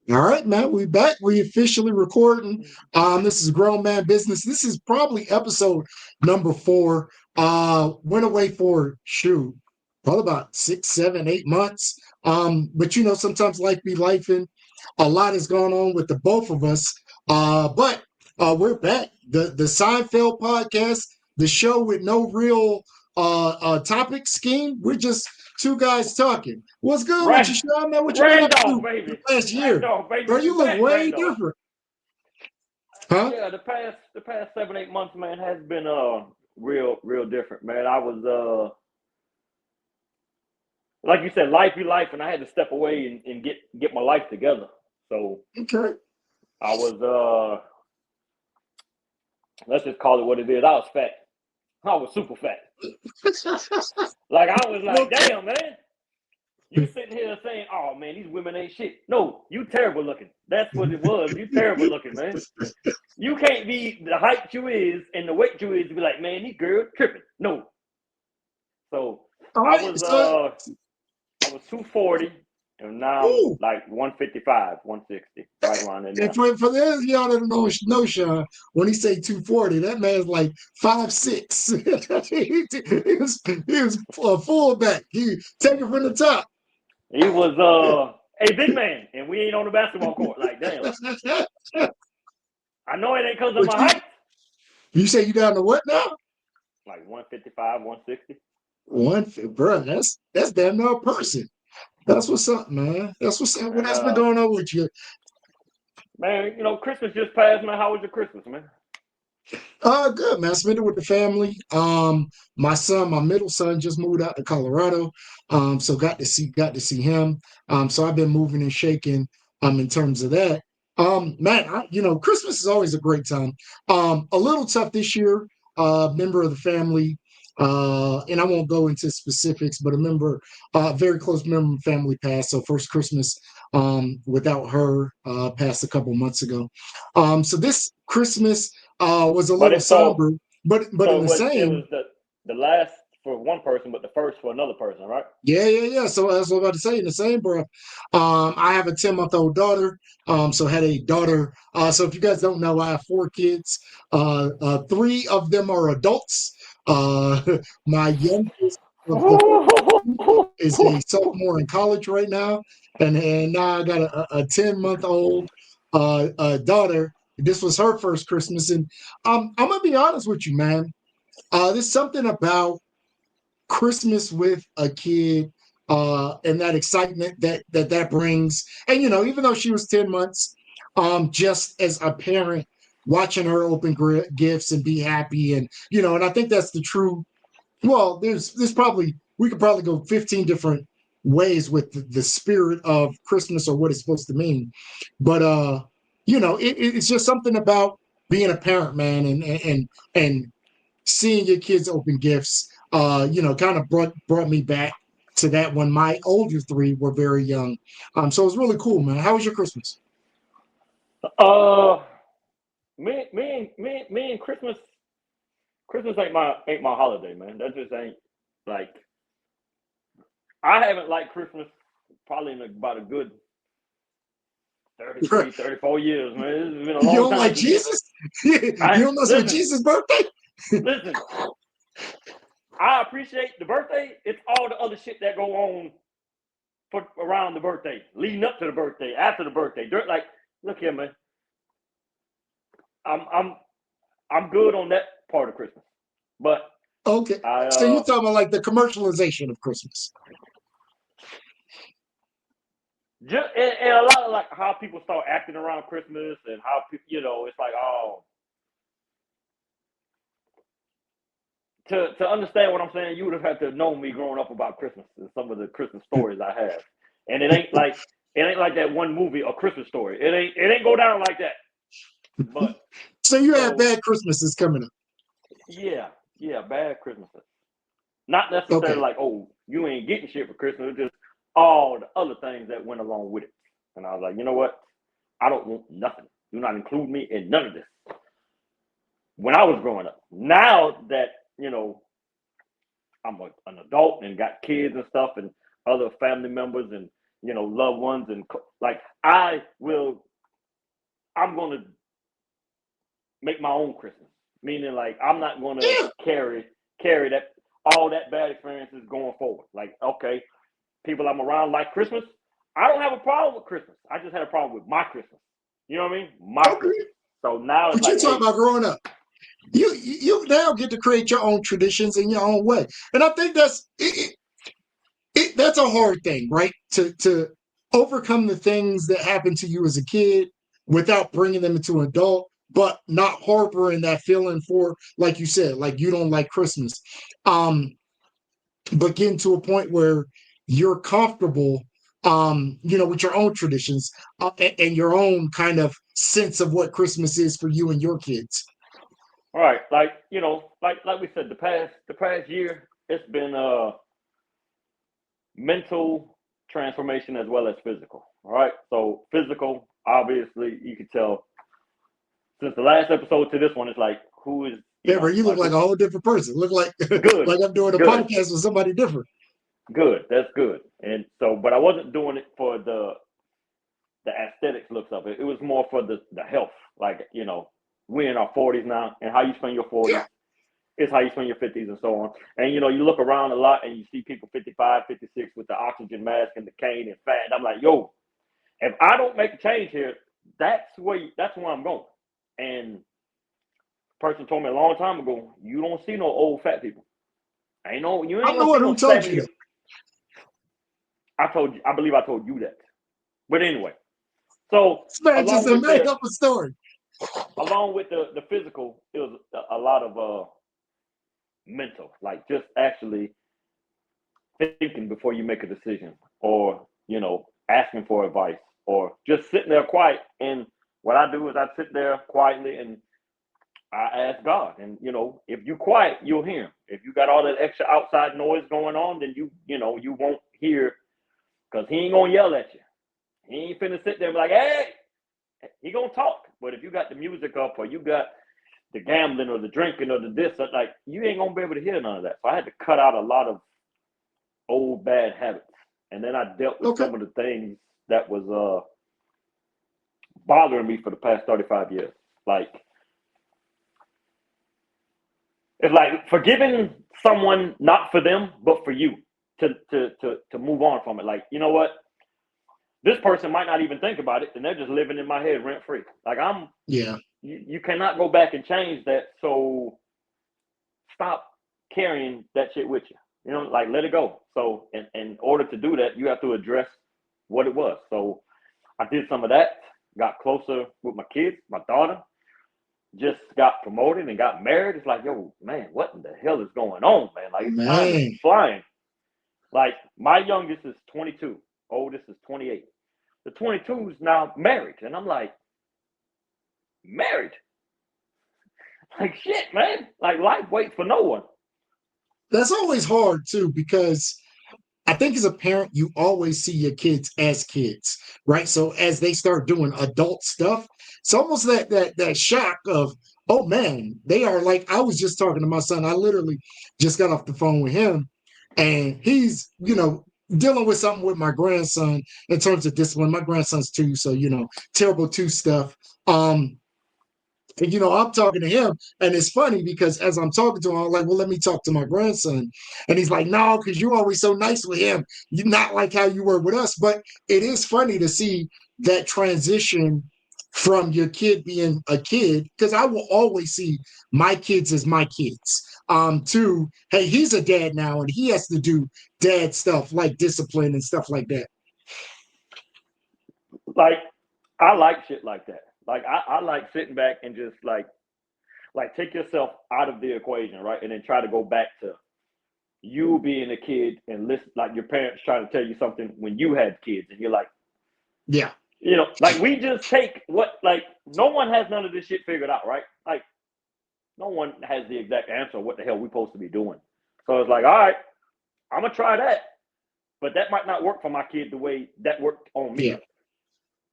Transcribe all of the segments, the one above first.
All right, man, we back. We officially recording. This is Grown Man Business. This is probably episode number 4. Went away for shoot, probably about 6, 7, 8 months. But sometimes life be life, and a lot has gone on with the both of us. But we're back. The Seinfeld podcast, the show with no real topic scheme. We're just two guys talking. What's good with you, Rand, Sean? Man, what you been up Randolph, to baby. last year? Randolph, baby. Bro, We you look back, way Randolph. different. Huh? Yeah, the past 7, 8 months, man, has been real different, man. I was like you said, life be life, and I had to step away and get my life together. So Okay. I was let's just call it what it is. I was fat. I was super fat. Like I was like, Okay. damn, man. You sitting here saying, "Oh man, these women ain't shit." No, you terrible looking. That's what it was. You terrible looking, man. You can't be the height you is and the weight you is to be like, man, these girls tripping. No. So All I right. was So, I was 240 and now I'm ooh. like 155, 160, right around there And now. for those of y'all that don't know Sean, when he say 240, that man's like 5'6". he was a fullback. He take it from the top. He was a big man and we ain't on the basketball court. Like, damn. I know it ain't because of But my you height. you say you down to what now? Like 155, 160. Bro, that's damn near a person. That's what's up, man. That's what's up. What And has been going on with you? man, Christmas just passed, man. How was your Christmas, man? Good, man. I spent it with the family. My middle son just moved out to Colorado. So got to see him. So I've been moving and shaking in terms of that. Man, Christmas is always a great time. A little tough this year. Member of the family, and I won't go into specifics, but very close member of the family passed. So first Christmas without her passed a couple months ago. So this Christmas was a But little it so somber, but in so the it same, was the last for one person, but the first for another person, right? yeah. So as I was about to say, in the same breath, I have a 10-month-old daughter. So had a daughter. So if you guys don't know, I have 4 kids. 3 of them are adults. My youngest of the is a sophomore in college right now, and now I got a 10-month-old daughter. This was her first Christmas, and I'm gonna be honest with you, man. There's something about Christmas with a kid and that excitement that brings. And even though she was 10 months, just as a parent, watching her open gifts and be happy, and I think that's the true. Well, there's probably we could probably go 15 different ways with the spirit of Christmas or what it's supposed to mean, but it's just something about being a parent, man, and seeing your kids open gifts, kind of brought me back to that when my older 3 were very young. So it was really cool, man. How was your Christmas? Uh, me and Christmas ain't my holiday, man. That just ain't like I haven't liked Christmas probably in about a good 33, 34 years, man. It's been a You long don't like time since Jesus? You I don't mess with listen, Jesus' birthday? listen. I appreciate the birthday. It's all the other shit that go on for around the birthday, leading up to the birthday, after the birthday. Like, look here, man. I'm I'm I'm good on that part of Christmas, but Okay. I So you're talking about like the commercialization of Christmas. just and a lot of like how people start acting around Christmas and how it's like to understand what I'm saying, you would have had to have known me growing up about Christmas and some of the Christmas stories I have, and it ain't like that one movie, A Christmas Story. It ain't go down like that. But So you have so bad Christmases coming up. yeah, yeah, bad Christmases. Not necessarily Okay. like, oh, you ain't getting shit for Christmas. It's just all the other things that went along with it. And I was like, you know what? I don't want nothing. Do not include me in none of this. When I was growing up, now that I'm an adult and got kids and stuff and other family members, and loved ones, and like I'm gonna make my own Christmas. Meaning, like, I'm not gonna Yeah. carry that all that bad experiences going forward. Like, okay, people I'm around like Christmas. I don't have a problem with Christmas. I just had a problem with my Christmas. You know what I mean? My Okay. Christmas. So now it's But you like, talk hey, about growing up. You now get to create your own traditions in your own way, and I think that's a hard thing, right? To overcome the things that happened to you as a kid without bringing them into an adult, but not harboring that feeling for, like you said, like you don't like Christmas. Um, but getting to a point where you're comfortable, with your own traditions, and your own kind of sense of what Christmas is for you and your kids. all right, like like we said, the past year, it's been mental transformation as well as physical. All right, so physical, obviously, you can tell since the last episode to this one, it's like who is Yeah, bro, you look like like who, a whole different person. Look like good, like I'm doing a good, podcast with somebody different. good. That's good. And so, but I wasn't doing it for the aesthetics looks of it. It was more for the health. Like, we're in our 40s now, and how you spend your 40s Yeah. is how you spend your 50s and so on. And you look around a lot and you see people 55, 56 with the oxygen mask and the cane and fat. And I'm like, yo, if I don't make a change here, that's where I'm going. And a person told me a long time ago, you don't see no old fat people. You ain't I'm the gonna one see who no told you 70. that. I believe I told you that. But anyway, so This man just along a with made the up a story. along with the physical, it was a lot of mental, like just actually thinking before you make a decision, or asking for advice, or just sitting there quiet. And what I do is I sit there quietly and I ask God. And if you quiet, you'll hear him. If you got all that extra outside noise going on, then you won't hear, because he ain't gonna yell at you. He ain't finna sit there and be like, hey. He gonna talk. But if you got the music up, or you got the gambling or the drinking or the this, like, you ain't gonna be able to hear none of that. So I had to cut out a lot of old bad habits. And then I dealt with Okay. some of the things that was bothering me for the past 35 years. Like, it's like forgiving someone, not for them, but for you, to move on from it. Like, you know what? This person might not even think about it, and they're just living in my head rent free. Like, Yeah. you cannot go back and change that. So stop carrying that shit with you. Like, let it go. So in order to do that, you have to address what it was. So I did some of that, got closer with my kids. My daughter just got promoted and got married. It's like, yo, man, what in the hell is going on, man? Like, time is Man. flying. Like, my youngest is 22, oldest is 28. The 22 is now married. And I'm like, married? Like, shit, man. Like, life waits for no one. That's always hard too, because I think as a parent, you always see your kids as kids, right? So as they start doing adult stuff, it's almost that shock of, oh man, they are like, I was just talking to my son. I literally just got off the phone with him, and he's, dealing with something with my grandson in terms of discipline. My grandson's two, so terrible two stuff. Um, and I'm talking to him, and it's funny because as I'm talking to him, I'm like, "Well, let me talk to my grandson," and he's like, "No, because you're always so nice with him. You're not like how you were with us." But it is funny to see that transition from your kid being a kid, because I will always see my kids as my kids. To, hey, he's a dad now, and he has to do dad stuff like discipline and stuff like that. Like, I like shit like that. Like, I like sitting back and just like take yourself out of the equation, right? And then try to go back to you being a kid and listen, like your parents trying to tell you something when you had kids, and you're like, Yeah, like, we just take what, like, no one has none of this shit figured out, right? Like, no one has the exact answer of what the hell we're supposed to be doing. So it's like, all right, I'm gonna try that, but that might not work for my kid the way that worked on me. yeah,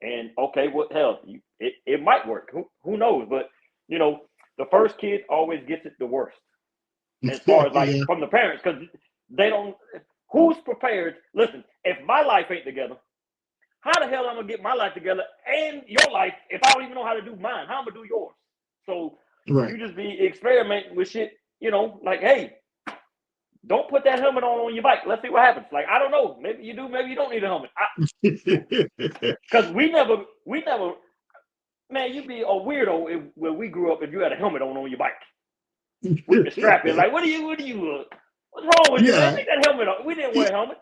And okay, what hell, it might work. Who knows? But the first kid always gets it the worst, as far as like yeah, from the parents, because they don't. Who's prepared? Listen, if my life ain't together, hell I'm gonna get my life together and your life if I don't even know how to do mine? How am I gonna do yours? So Right. you just be experimenting with shit, like, hey, don't put that helmet on your bike. Let's see what happens. Like, I don't know. Maybe you do. Maybe you don't need a helmet. Because we never, man, you'd be a weirdo when we grew up if you had a helmet on your bike with the strap in. Like, what's wrong with you, man? Yeah. Take that helmet off. We didn't wear helmets.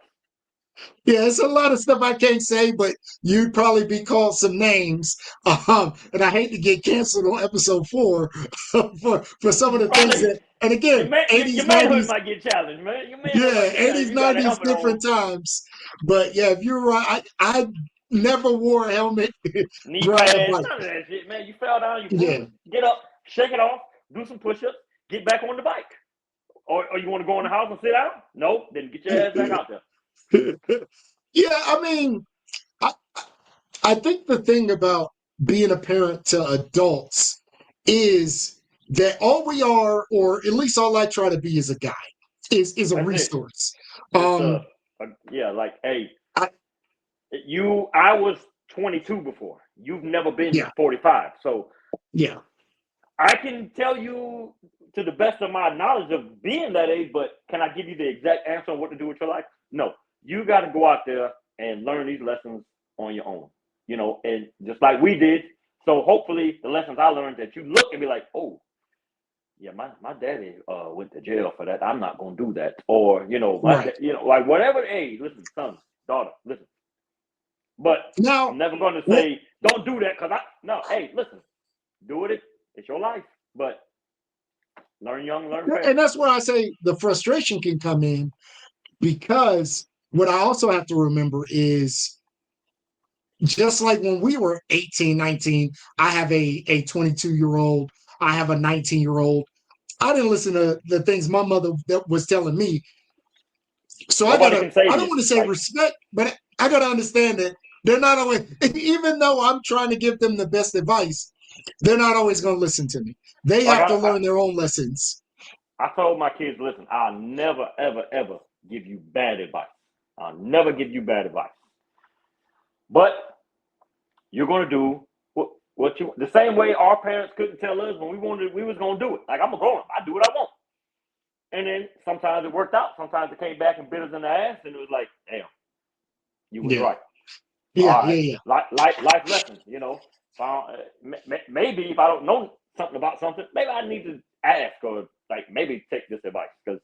Yeah, it's a lot of stuff I can't say, but you'd probably be called some names. And I hate to get canceled on episode 4 for some of the things Probably that, and your, again, man, your 80s, manhood 90s, might get challenged, man. Your manhood yeah, might get challenged. 80s, You got a 90s, helmet on. different times. But yeah, if you're right, I never wore a helmet Knee riding a pads, bike. none of that shit, man. You fell down, you Yeah. bruised. Get up, shake it off, do some push-ups, get back on the bike. Or you want to go in the house and sit down? Nope. Then get your ass back out there. Yeah, I mean, I, I think the thing about being a parent to adults is that all we are, or at least all I try to be, is a guide, is a That's it. resource. Just Um, yeah, like, hey, I, I was 22 before. You've never been yeah, 45. So yeah, I can tell you to the best of my knowledge of being that age, but can I give you the exact answer on what to do with your life? No. You got to go out there and learn these lessons on your own, and just like we did. So hopefully the lessons I learned that you look and be like, oh, yeah, my daddy went to jail for that. I'm not gonna do that. Or, right. like whatever. Hey, listen, son, daughter, listen. But I'm Now, never gonna well, say don't do that because no. Hey, listen, do it. It's your life. But learn young, learn fast. and that's where I say the frustration can come in, because what I also have to remember is, just like when we were 18, 19, I have a 22-year-old, I have a 19-year-old. I didn't listen to the things my mother that was telling me. So Nobody can I save don't you. want to say Like respect, but I gotta understand that they're not always, even though I'm trying to give them the best advice, they're not always gonna listen to me. They like have to learn their own lessons. I told my kids, listen, I'll never, ever, ever give you bad advice. I'll never give you bad advice. But you're gonna do what you the same way our parents couldn't tell us when we was gonna do it. Like, I'm a grown up, I do what I want. And then sometimes it worked out, sometimes it came back and bit us in the ass, and it was like, damn, you was Yeah, right. All yeah, right, yeah, life lessons. Maybe if I don't know something about something, maybe I need to ask, or like maybe take this advice, because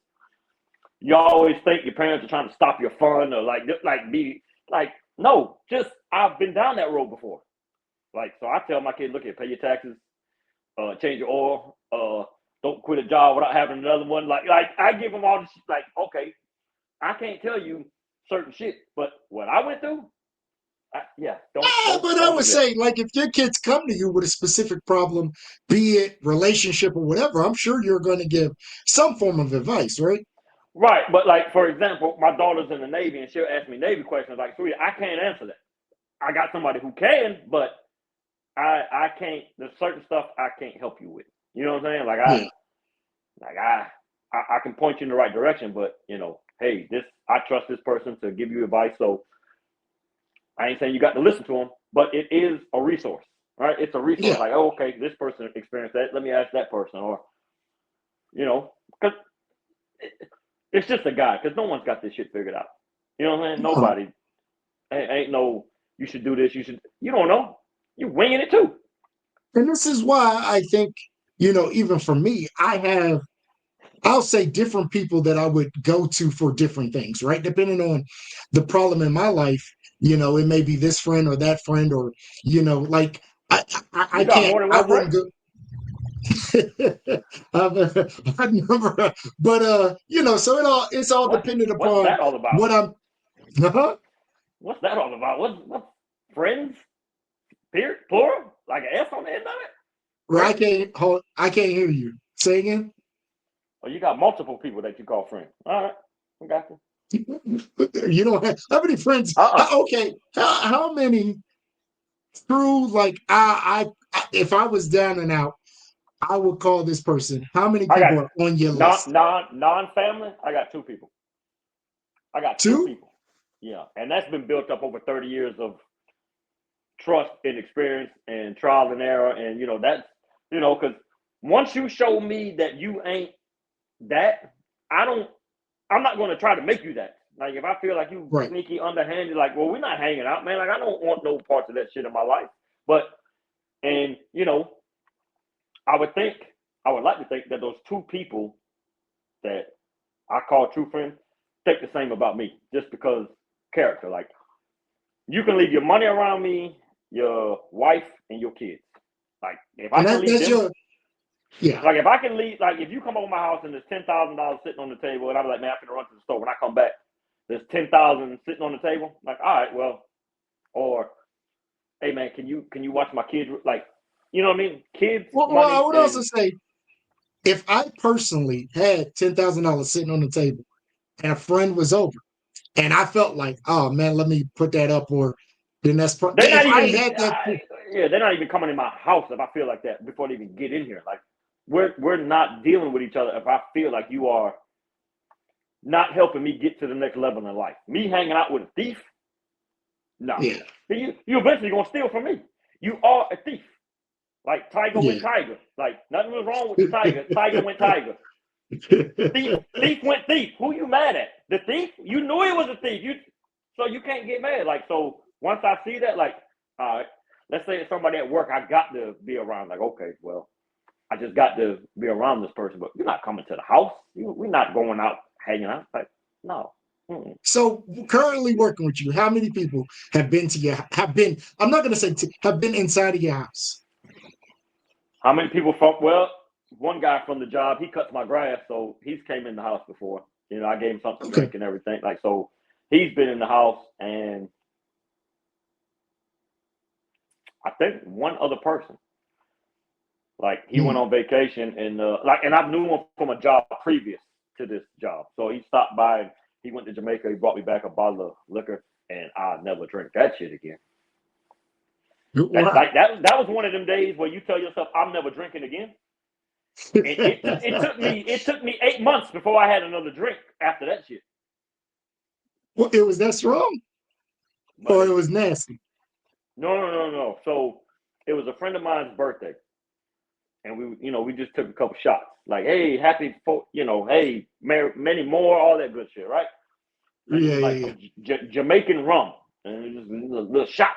you always think your parents are trying to stop your fun, or like be like, no, just I've been down that road before. Like, so I tell my kids, look here, pay your taxes, change your oil, don't quit a job without having another one. Like I give them all this shit, like, okay, I can't tell you certain shit, but what I went through, yeah, don't yeah. don't But I don't would do that. say, like, if your kids come to you with a specific problem, be it relationship or whatever, I'm sure you're going to give some form of advice, right? Right, but like, for example, my daughter's in the Navy and she'll ask me Navy questions. Like, sweetie, I can't answer that. I got somebody who can, but I can't. There's certain stuff I can't help you with. You know what I'm saying? Yeah. I can point you in the right direction, but hey, I trust this person to give you advice. So I ain't saying you got to listen to them, but it is a resource, right? It's a resource. Yeah. Like, oh, okay, this person experienced that. Let me ask that person, or because it's just a guy. Because no one's got this shit figured out. You know what I'm saying? No. Nobody ain't no. You should do this. You should. You don't know. You winging it too. And this is why I think, even for me, I'll say different people that I would go to for different things, right? Depending on the problem in my life, it may be this friend or that friend, or, like, I You got can't, more than I one wouldn't friend. go. I never, but so it's all dependent What's upon that all about? what I'm. Uh-huh. What's that all about? What friends? Period. Plural? Like an S on the end of it? Where Friends? I can't hear you. Say again. Or you got multiple people that you call friends? All right, I got you. You don't have how many friends? Uh-uh. Okay, how many true, like, if I was down and out, I would call this person. How many I got people are on your list? non family. I got two people. I got two Two? people. Yeah, and that's been built up over 30 years of. trust and experience and trial and error, and that's because once you show me that you ain't that, I don't. I'm not going to try to make you that. Like if I feel like you Right. sneaky, underhanded, like, well, we're not hanging out, man. Like I don't want no parts of that shit in my life. But and I would think, I would like to think that those two people that I call true friends think the same about me, just because character. Like you can leave your money around me, your wife, and your kids. Like if I And can leave that's them, your yeah. like if I can leave, like if you come over my house and there's $10,000 sitting on the table, and I'm like, man, I'm gonna run to the store. When I come back, there's 10,000 sitting on the table. Like, all right, well, or hey man, can you watch my kids? Like, you know what I mean? Kids, Well, I money, would also and say if I personally had $10,000 sitting on the table and a friend was over, and I felt like, oh man, let me put that up, or then they're if not I even had that, yeah, they're not even coming in my house if I feel like that before they even get in here. Like we're not dealing with each other if I feel like you are not helping me get to the next level in life. Me hanging out with a thief, no. yeah, You eventually gonna steal from me. You are a thief. Like Tiger went yeah. Tiger. Like nothing was wrong with the Tiger. Tiger went Tiger. Thief went thief. Who you mad at? The thief? You knew he was a thief. So you can't get mad. Like so once I see that, like, all right, let's say it's somebody at work I got to be around. Like, okay, well, I just got to be around this person, but you're not coming to the house. We're not going out hanging out. Like, no. Mm-mm. So currently working with you, how many people have been to your have been? I'm not going to say have been inside of your house. How many people from? Well, one guy from the job, he cuts my grass, so he's came in the house before. I gave him something to Okay. drink and everything. Like so, he's been in the house, and I think one other person. Like he went Hmm. on vacation, and and I knew him from a job previous to this job. So he stopped by. And he went to Jamaica. He brought me back a bottle of liquor, and I'll never drink that shit again. That Wow. like that was one of them days where you tell yourself, I'm never drinking again. And it took me 8 months before I had another drink after that shit, Well, it was that strong, or it buddy. was nasty. No, no, no, no. So it was a friend of mine's birthday, and we just took a couple shots. Like, hey, happy, hey, many more, all that good shit, right? And it Yeah, was like yeah, some Jamaican rum, and it was just a little shot,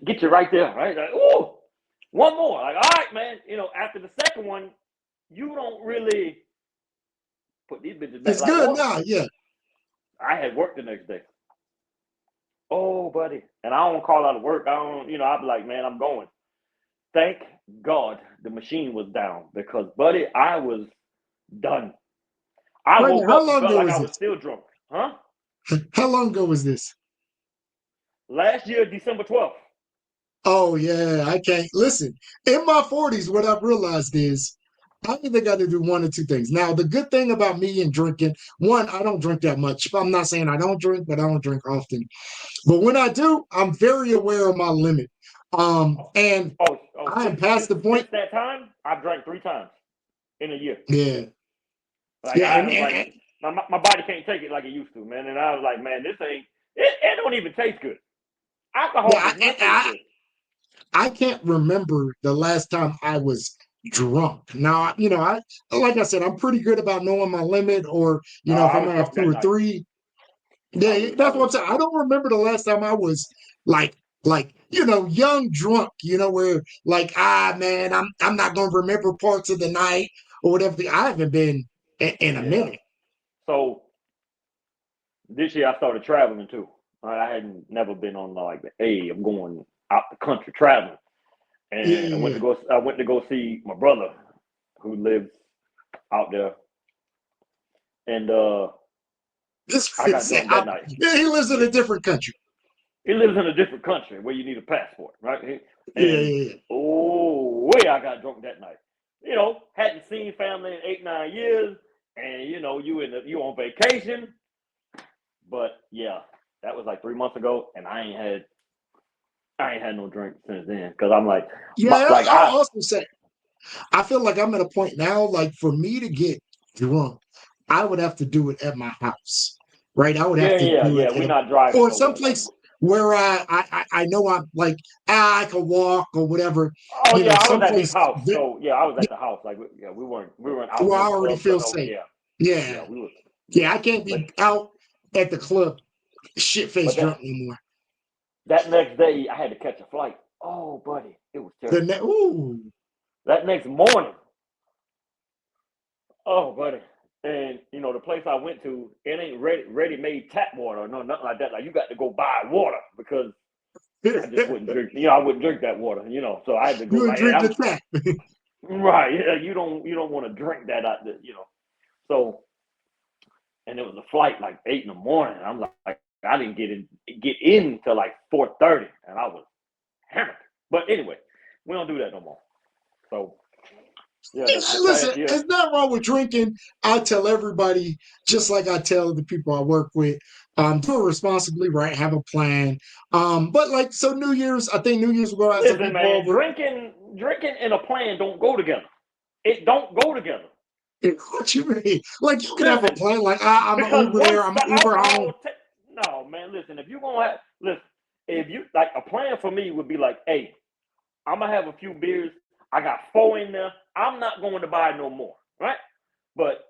get you right there, right? Like, ooh, one more. Like, all right, man. After the second one, you don't really put these bitches back it's like good water. now. Yeah. I had work the next day. Oh, buddy. And I don't call out of work. I don't, I'd be like, man, I'm going. Thank God the machine was down because, buddy, I was done. I Right now, woke how up and long felt ago like was I was this? still drunk. Huh? How long ago was this? Last year, December 12th. Oh yeah, I can't listen. In my 40s, what I've realized is I either got to do one or two things. Now, the good thing about me and drinking, one, I don't drink that much. I'm not saying I don't drink, but I don't drink often. But when I do, I'm very aware of my limit. And I am Since, past since, the point. since that time, I've drank 3 times in a year. Yeah, Like, yeah, I was like, my body can't take it like it used to, man. And I was like, man, this it don't even taste good. Alcohol yeah, does not taste good. I can't remember the last time I was drunk. Now, I like I said, I'm pretty good about knowing my limit, or if I I'm was gonna have drunk two that or night. three. I Yeah, was, I that's what was, I'm saying. I don't remember the last time I was like young drunk, where like, man, I'm not gonna remember parts of the night or whatever. I haven't been in a yeah. minute. So this year I started traveling too. I hadn't never been on like, hey, I'm going out the country traveling, Yeah, and I yeah, went yeah. to go. I went to go see my brother, who lives out there, and This I got is drunk that night. yeah, he lives in a different country. He lives in a different country where you need a passport, right? Yeah, And yeah, oh, way I got drunk that night. Hadn't seen family in 8 9 years, and you on vacation. But yeah, that was like 3 months ago, and I ain't had no drink since then because I'm like, yeah. Yeah, like I'll also say I feel like I'm at a point now, like for me to get drunk, I would have to do it at my house, right? I would have yeah, to yeah, do yeah. it We're at not driving or nowhere. Like, someplace. where I know I'm like I can walk or whatever, Oh yeah, I was at his someplace house. So yeah, I was at the house. Like yeah, we weren't out where I no already clubs or feel no safe. yeah Yeah, yeah we was yeah, yeah. I can't But be out at the club shit but faced drunk anymore. that next day I had to catch a flight. Oh buddy, it was The terrible. ooh, That next morning, oh buddy, and the place I went to, it ain't ready made tap water or no nothing like that. Like you got to go buy water because I just wouldn't drink. I wouldn't drink that water. So I had to go you would like drink that the was tap. right. Yeah, you don't want to drink that out there. So and it was a flight like 8 in the morning. I'm like I didn't get in till like 4:30, and I was hammered. But anyway, we don't do that no more. So yeah, the Listen, past year. there's nothing wrong with drinking. I tell everybody, just like I tell the people I work with, do it responsibly, right? Have a plan. But like so New Year's, I think New Year's we're gonna have some Listen, people man, over. drinking and a plan don't go together. It don't go together. What you mean? Like you can have a Listen, plan, like I'm an because Uber once there, I'm the an Uber home. alcohol, no, man, listen. If you gonna listen, if you like a plan for me would be like, hey, I'm gonna have a few beers. I got four in there. I'm not going to buy no more, right? But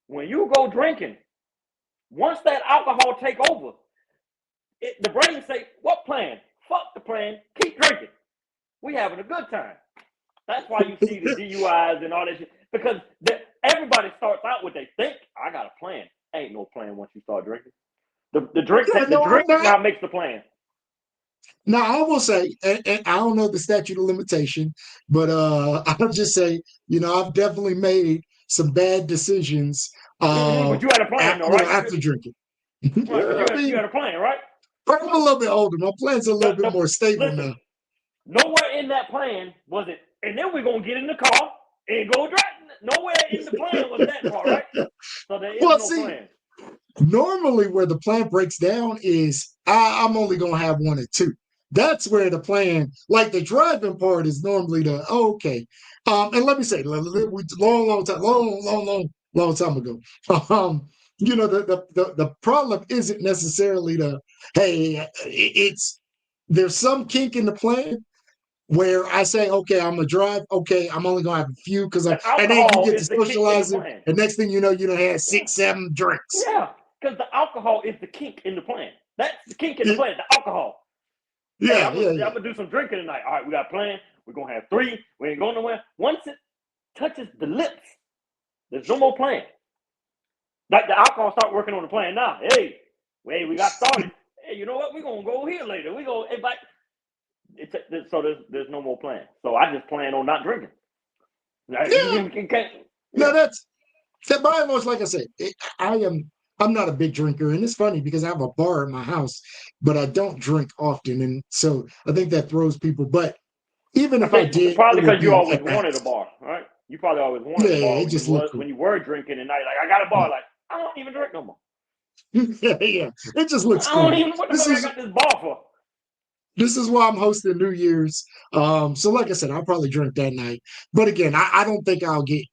when you go drinking, once that alcohol take over, the brain say, "What plan? Fuck the plan. Keep drinking. We having a good time." That's why you see the DUIs and all that shit because everybody starts out with they think I got a plan. Ain't no plan once you start drinking. The drink Yeah, the no, I'm drink not. now makes the plan. Now I will say, and I don't know the statute of limitation, but I'll just say, I've definitely made some bad decisions But you had a plan though, right? after drinking. Right, but Yeah, you I had you mean, had a plan, right? I'm a little bit older. My plan's a little bit The more stable listen, now. nowhere in that plan was it. And then we're gonna get in the car and go drive. Nowhere in the plan was that part, right? So there is Well, no see, plan. normally where the plan breaks down is I'm only gonna have one or two. That's where the plan, like the driving part, is normally the okay. And let me say, long time, long time ago. Um, the problem isn't necessarily the hey, it's there's some kink in the plan where I say, okay, I'm gonna drive. Okay, I'm only gonna have a few The and then you alcohol get to is the kink in the socializing, plan. and next thing you done had Yeah, 6, 7 drinks. yeah. Because the alcohol is the kink in the plan. That's the kink in the Yeah, plan. The alcohol. Hey, yeah, I'm gonna yeah, I'm gonna do some drinking tonight. All right, we got a plan. We're gonna have three. We ain't going nowhere. Once it touches the lips, there's no more plan. Like the alcohol start working on the plan now. Hey, we got started. Hey, you know what? We're gonna go here later. We go. Hey, but so there's no more plan. So I just plan on not drinking. yeah. You can't. No, Yeah. that's that. By and large, like I said, I am. I'm not a big drinker, and it's funny because I have a bar at my house, but I don't drink often, and so I think that throws people. But even I if I think did, it probably would because you be always at wanted a bats. bar, right? You probably always wanted Yeah, a bar it just looked cool. when you were drinking and now you're like, I got a bar. Like, I don't even drink no more. Yeah, yeah, it just looks I don't cool. even what the This fuck I is got this bar for. this is why I'm hosting New Year's. So like I said, I'll probably drink that night. But again, I don't think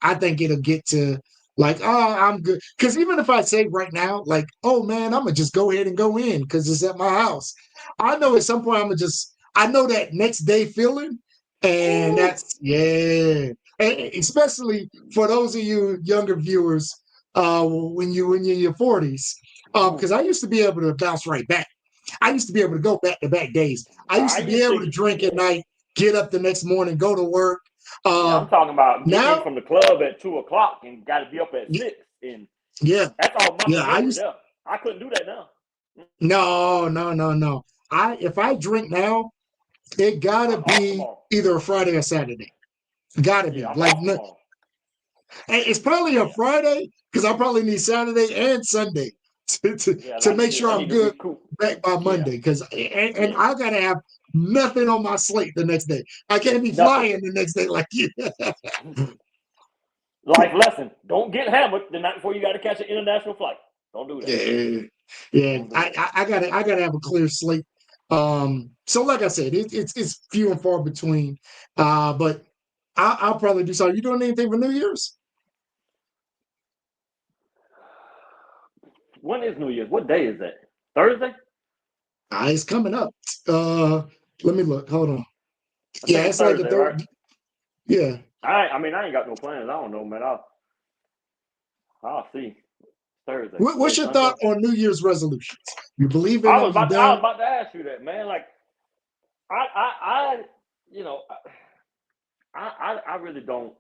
I think it'll get to like, oh, I'm good. Because even if I say right now, like, oh man, I'm gonna just go ahead and go in because it's at my house. I know at some point I know that next day feeling. And Ooh. that's yeah. And especially for those of you younger viewers, when you're in your 40s. Ooh. Because I used to be able to bounce right back. I used to be able to go back to back days. I used I to be used able to, to drink at yeah. night, get up the next morning, go to work. Yeah, Uh, I'm talking about getting in now, from the club at 2 o'clock and got to be up at 6, and yeah, that's all muscle yeah. I memory used there. I couldn't do that now. no, no, no, no. I if I drink now, it gotta I'm off be tomorrow. either a Friday or Saturday. Gotta Yeah, be I'm like off no, tomorrow. it's probably a Yeah, Friday because I probably need Saturday and Sunday yeah. to I make need to sure I I'm need to good recoup. back by Yeah, Monday. Because and yeah. I gotta have nothing on my slate the next day. I can't be Nothing. flying the next day like you. Life lesson: don't get hammered the night before you got to catch an international flight. Don't do that. Yeah, yeah. Don't do that. I gotta have a clear slate. So like I said, it's few and far between. But I'll probably do so. You doing anything for New Year's? When is New Year's? What day is that? Thursday? It's coming up. Uh, Let me look. Hold on. I Yeah, think it's it's like the Thursday, right? third. Yeah. I mean, I ain't got no plans. I don't know, man. I'll see. Thursday, What's today's your Sunday. thought on New Year's resolutions? You believe in them? You I was don't? about to ask you that, man. Like, I you know, I really don't.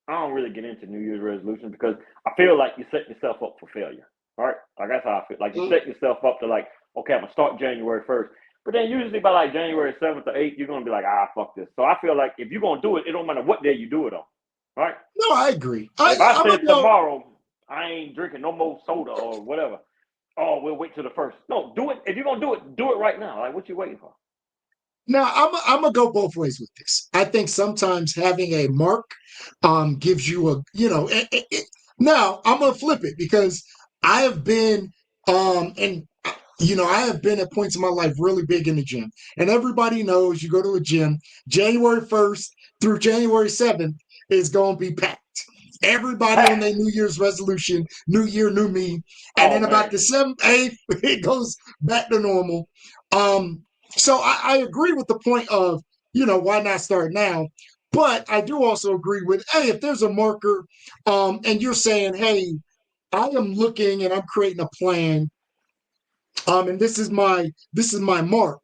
I don't really get into New Year's resolutions because I feel like you set yourself up for failure. All right, like that's how I feel. Like you set yourself up to like, okay, I'm gonna start January 1st, but then usually by like January 7th or 8th, you're gonna be like, fuck this. So I feel like if you're gonna do it, it don't matter what day you do it on. All right. No, I agree. If I I'm gonna said go. tomorrow I ain't drinking no more soda or whatever, oh, we'll wait till the first. No, do it. If you're gonna do it right now. Like, what you waiting for? Now I'm gonna go both ways with this. I think sometimes having a mark gives you a now I'm gonna flip it because I have been and I have been at points in my life really big in the gym, and everybody knows you go to a gym January 1st through January 7th is gonna be packed. Everybody on Packed. their New Year's resolution, New Year, new me, and Oh then about man. the 7th, 8th, it goes back to normal. Um, so I agree with the point of, why not start now? But I do also agree with, hey, if there's a marker, and you're saying, hey, I am looking and I'm creating a plan, and this is my mark.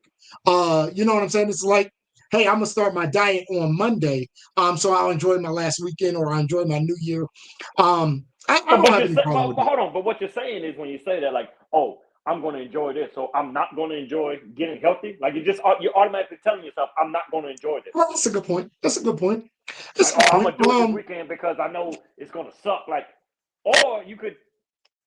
You know what I'm saying? It's like, hey, I'm gonna start my diet on Monday, so I'll enjoy my last weekend or I enjoy my New Year. I But don't what have you're any problem with but that. hold on. But what you're saying is when you say that, like, oh, I'm going to enjoy this, so I'm not going to enjoy getting healthy. Like you're automatically telling yourself, I'm not going to enjoy this. Well, that's a good point. That's a good point. That's Like, a oh, good I'm point. gonna do it this weekend because I know it's going to suck. Like, or you could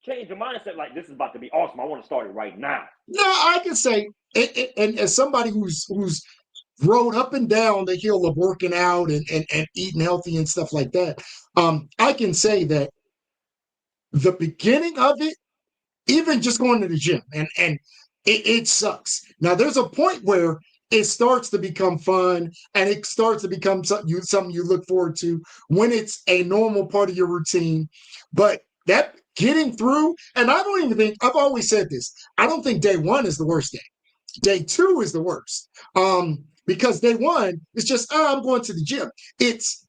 change your mindset. Like, this is about to be awesome. I want to start it right now. No, I can say, and as somebody who's rode up and down the hill of working out and eating healthy and stuff like that, I can say that the beginning of it, even just going to the gym, and it sucks. Now there's a point where it starts to become fun and it starts to become something you look forward to when it's a normal part of your routine. But that getting through, and I don't even think, I've always said this, I don't think day one is the worst day. Day two is the worst. Because day one is just, I'm going to the gym. It's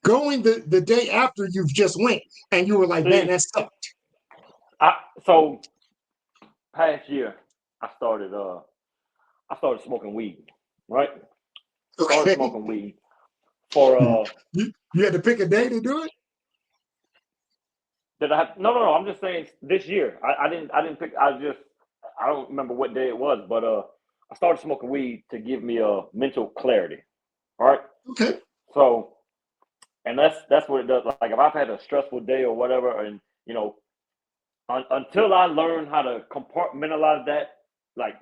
going the day after you've just went and you were like, man, See, that sucked. I so past year I started smoking weed. Right, started Okay. smoking weed for You had to pick a day to do it? Did I have no? I'm just saying this year. I didn't pick. I don't remember what day it was, but I started smoking weed to give me a mental clarity. All right. Okay. So and that's what it does. Like if I've had a stressful day or whatever, and until I learn how to compartmentalize that, like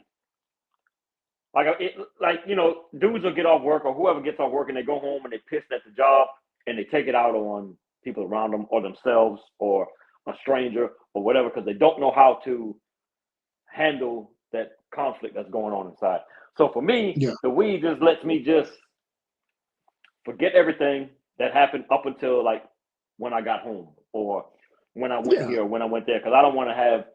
dudes will get off work or whoever gets off work and they go home and they pissed at the job and they take it out on people around them or themselves or a stranger or whatever because they don't know how to handle that conflict that's going on inside. So for me, Yeah. the weed just lets me just forget everything that happened up until like when I got home or when I went Yeah. here or when I went there because I don't want to have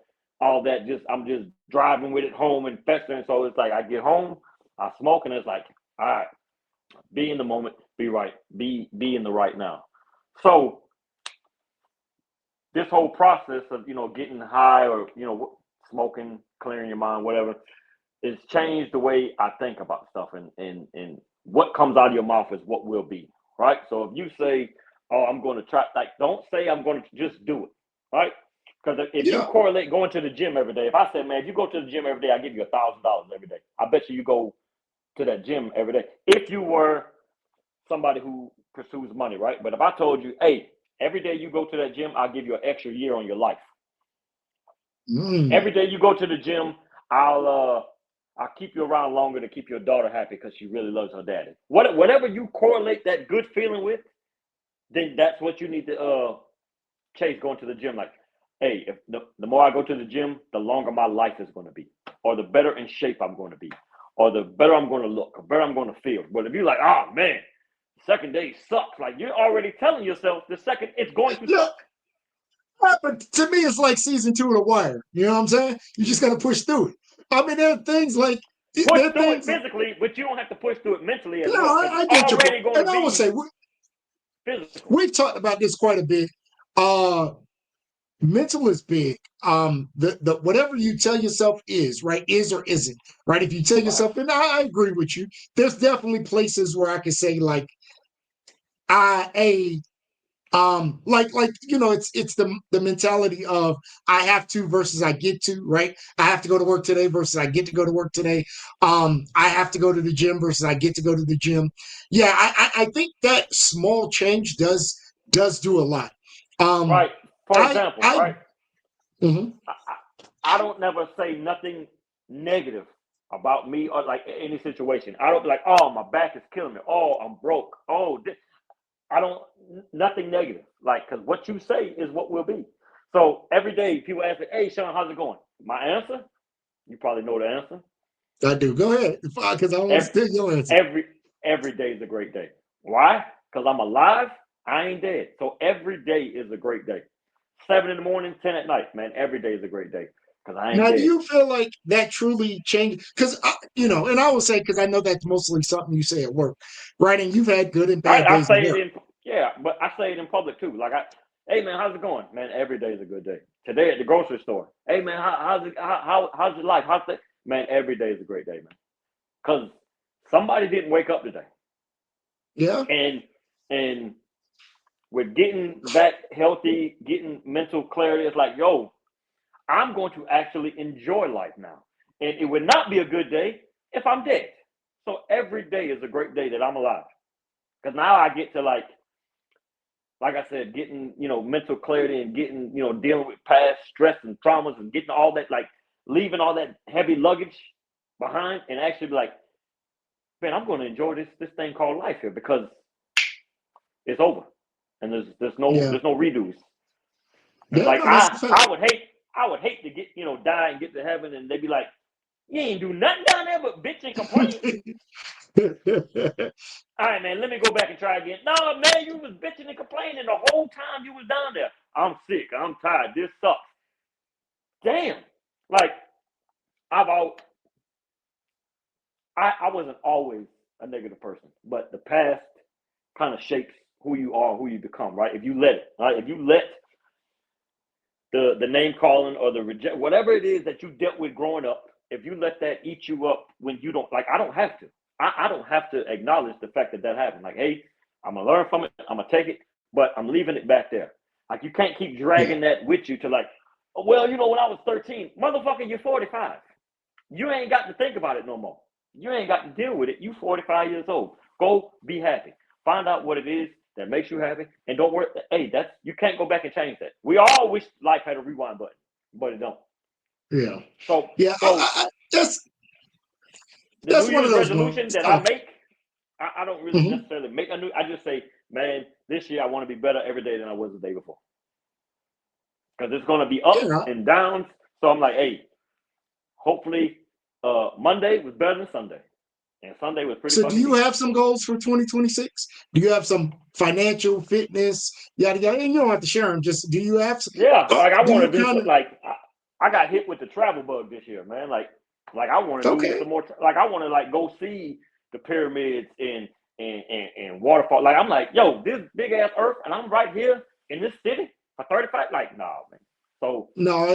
all that. I'm just driving with it home and festering. So it's like I get home, I smoke, and it's like, all right, be in the moment, be right, be in the right now. So this whole process of getting high or smoking, clearing your mind, whatever, it's changed the way I think about stuff and what comes out of your mouth is what will be, right? So if you say, "Oh, I'm going to try," like don't say I'm going to just do it, right? Because if you Yeah. correlate going to the gym every day, if I said, "Man, if you go to the gym every day, I give you $1,000 every day," I bet you go to that gym every day. If you were somebody who pursues money, right? But if I told you, "Hey, every day you go to that gym, I'll give you an extra year on your life. Mm. Every day you go to the gym, I'll keep you around longer to keep your daughter happy because she really loves her daddy." Whatever you correlate that good feeling with, then that's what you need to chase going to the gym. Like, hey, if the more I go to the gym, the longer my life is going to be, or the better in shape I'm going to be, or the better I'm going to look, or better I'm going to feel. But if you're like, oh man, second day sucks, like you're already telling yourself the second it's going to Yeah. suck. But to me, it's like season two of The Wire. You know what I'm saying? You just got to push through it. I mean, there are things like Push there are through it things. physically, but you don't have to push through it mentally as No, well because I it's get your point, already going to and I will be say physical. we've talked about this quite a bit. Uh, Mental is big. The whatever you tell yourself is right, is or isn't right. If you tell Right. yourself, and I agree with you, there's definitely places where I can say like I a like it's the mentality of I have to versus I get to, right? I have to go to work today versus I get to go to work today. I have to go to the gym versus I get to go to the gym. Yeah, I think that small change does do a lot. um Right. For example, I right? mhm. I don't never say nothing negative about me or like any situation. I don't be like, oh, my back is killing me. Oh, I'm broke. Oh, I don't nothing negative. Like, because what you say is what will be. So every day people ask me, hey Sean, how's it going? My answer, you probably know the answer. I do. Go ahead, because I want to Every steal your answer. every every day is a great day. Why? Because I'm alive. I ain't dead. So every day is a great day. 7 in the morning, 10 at night, man. Every day is a great day because I ain't Now, do dead. you feel like that truly changed? Because and I will say because I know that's mostly something you say at work, right? And you've had good and bad I days at say it work. in yeah, but I say it in public too. Like hey man, how's it going? Man, every day is a good day. Today at the grocery store, hey man, how's your life? How's it? Man, every day is a great day, man. Because somebody didn't wake up today, Yeah, and and with getting back healthy, getting mental clarity, it's like yo, I'm going to actually enjoy life now, and it would not be a good day if I'm dead. So every day is a great day that I'm alive because now I get to like I said, getting mental clarity and getting dealing with past stress and traumas and getting all that leaving all that heavy luggage behind and actually be like, man, I'm going to enjoy this thing called life here because it's over and yeah, there's no redos. It's yeah. like No, that's a fact. I would hate to get die and get to heaven and they'd be like, you ain't do nothing down there but bitch and complain. All right, man, let me go back and try again. No, man, you was bitching and complaining the whole time you was down there. I'm sick. I'm tired. This sucks. Damn. Like I've all I wasn't always a negative person, but the past kind of shapes who you are, who you become, right? If you let it, right? If you let the name calling or the reject whatever it is that you dealt with growing up, if you let that eat you up when you don't I don't have to. I don't have to acknowledge the fact that happened. Like, hey, I'm gonna learn from it. I'm gonna take it, but I'm leaving it back there. Like you can't keep Yeah, dragging that with you to like, oh, well, when I was 13, motherfucker, you're 45. You ain't got to think about it no more. You ain't got to deal with it. You 45 years old. Go be happy. Find out what it is that makes you happy, and don't worry. Hey, you can't go back and change that. We all wish life had a rewind button, but it don't. yeah, So, yeah. so That's the New that's one of Year's those resolution moments. that I make, I don't really Mhm. necessarily make a new. I just say, man, this year I want to be better every day than I was the day before, because it's going to be ups Yeah. and downs. So I'm like, hey, hopefully, Monday was better than Sunday, and Sunday was pretty So, do fucking you decent. have some goals for 2026? Do you have some financial, fitness, yada yada? And you don't have to share them. Just do you have? Yeah, like I Do want you to do kind of? like I got hit with the travel bug this year, man. Like I want to do Okay. some more. Like I want to go see the pyramids and waterfall. Like I'm like, yo, this big ass Earth, and I'm right here in this city for 35. Like, nah, man. So No,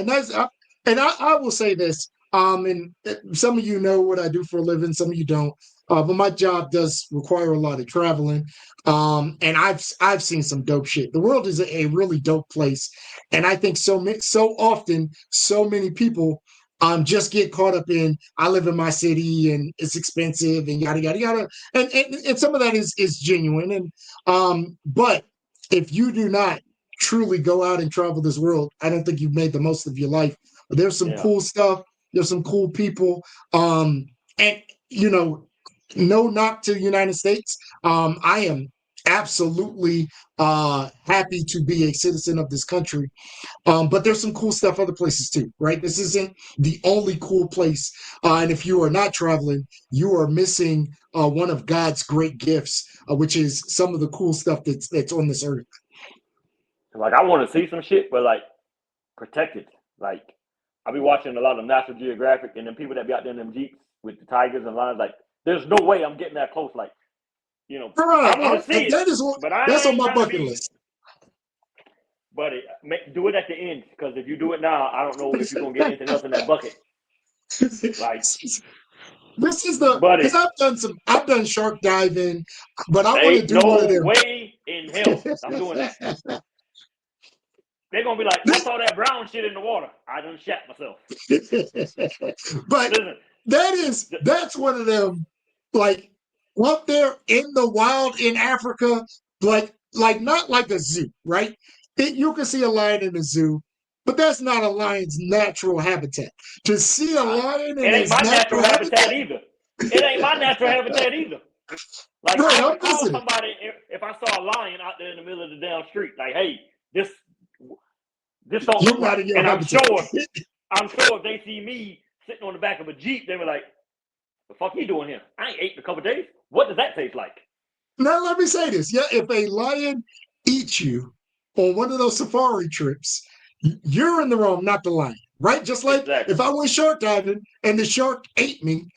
and I will say this. And some of you know what I do for a living, some of you don't. But my job does require a lot of traveling. And I've seen some dope shit. The world is a really dope place, and I think so often so many people just get caught up in I live in my city and it's expensive and yada yada yada. And some of that is genuine. And but if you do not truly go out and travel this world, I don't think you've made the most of your life. But there's some yeah, cool stuff. There's some cool people. And you know, no knock to the United States. I am absolutely happy to be a citizen of this country. But there's some cool stuff other places too, right? This isn't the only cool place. And if you are not traveling, you are missing one of God's great gifts, which is some of the cool stuff that's on this earth. like I want to see some shit, but like protected. Like I be watching a lot of National Geographic, and then people that be out there in them jeeps with the tigers and lions. Like, there's no way I'm getting that close. Like, I want to see it, but that's I on ain't my trying to bucket be. list. But do it at the end, because if you do it now, I don't know if you're gonna get anything else in that bucket. Like, This is the buddy, because I've done shark diving, but I want to ain't do one of no them. way in hell I'm doing that. They're gonna be like, "What's all that brown shit in the water?" I done shat myself. But Listen, that's one of them, like up there in the wild in Africa, like not like a zoo, right? You can see a lion in a zoo, but that's not a lion's natural habitat. To see a lion in it ain't his my natural natural habitat habitat, either. It ain't my natural habitat either. Like, right? I I'm would call listening. somebody if I saw a lion out there in the middle of the damn street. Like, hey, this don't You're look not right. in your And habitat. I'm sure if they see me sitting on the back of a Jeep, they were like, "The fuck you doing here? I ain't ate in a couple days. What does that taste like?" Now let me say this: yeah, if a lion eats you on one of those safari trips, you're in the wrong, not the lion, right? Just like Exactly. if I went shark diving and the shark ate me,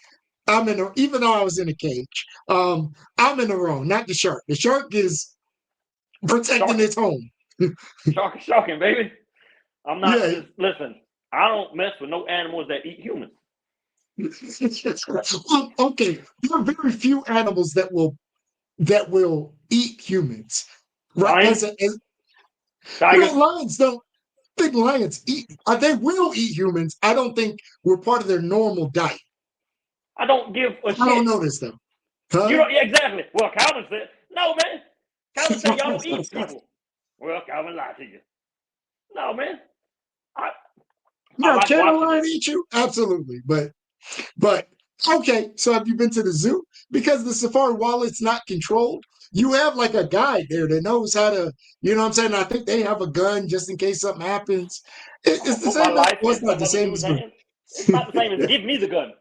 even though I was in a cage, I'm in the wrong, not the shark. The shark is protecting Sharking. its home. Sharking, baby. I'm not Yeah. just, listen, I don't mess with no animals that eat humans. Well, okay, there are very few animals that will eat humans, right? Lions, tigers. Lions don't. I think lions eat. They will eat humans. I don't think we're part of their normal diet. I don't give a I don't shit. know this though. You Huh? know, yeah, exactly. Well, Calvin said, no, man. Calvin said y'all don't eat people. Well, Calvin lied to you. No, man. I, I Now, like can a watching lion it. eat you? Absolutely. But okay. So have you been to the zoo? Because the safari, while it's not controlled, you have like a guide there that knows how to. You know what I'm saying? I think they have a gun just in case something happens. I'm It's gonna the put my same as life well, in it's not some the other same dude's as me. hands. It's about the same as give me the gun.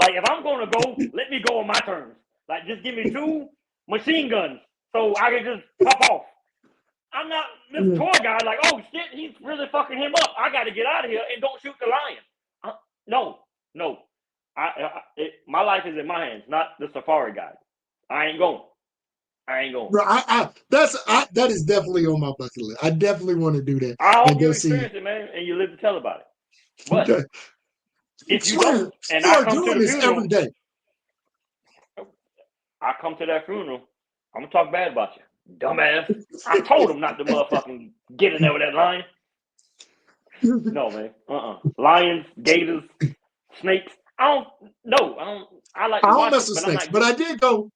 Like, if I'm gonna go, let me go on my terms. Like, just give me 2 machine guns so I can just pop off. I'm not this tour guide. Like, oh shit, he's really fucking him up. I got to get out of here and don't shoot the lion. No, no. My life is in my hands, not the safari guide. I ain't going. I ain't going. Bro, that is definitely on my bucket list. I definitely want to do that I and hope you go see. experience it, man, and you live to tell about it. But I if you don't, swear, and people I are come to doing the this funeral, every day. I come to that funeral, I'm gonna talk bad about you, dumbass. I told him not to motherfucking get in there with that lion. No, man. Lions, gators, snakes. I don't. No, I don't. I like I to don't watch mess it, with but I'm snakes, not but getting. I did go.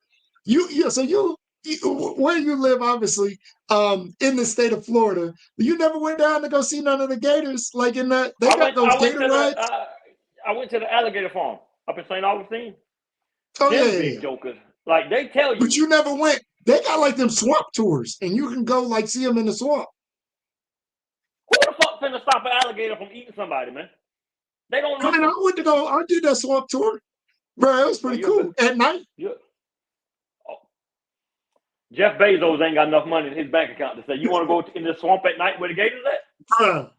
Where you live, obviously, in the state of Florida, you never went down to go see none of the gators. Like in that, they I got went. those I went gator to the. rides. I went to the alligator farm up in St. Augustine. Oh yeah, Them yeah, big yeah. jokers. Like, they tell But you, you never went. They got like them swamp tours, and you can go like see them in the swamp. who the fuck finna stop an alligator from eating somebody, man? They don't I mean, I listen. went to go. I did that swamp tour, bro. It was Well, pretty cool at night. you oh, Jeff Bezos ain't got enough money in his bank account to say you want to go in the swamp at night where the gators at. Bruh,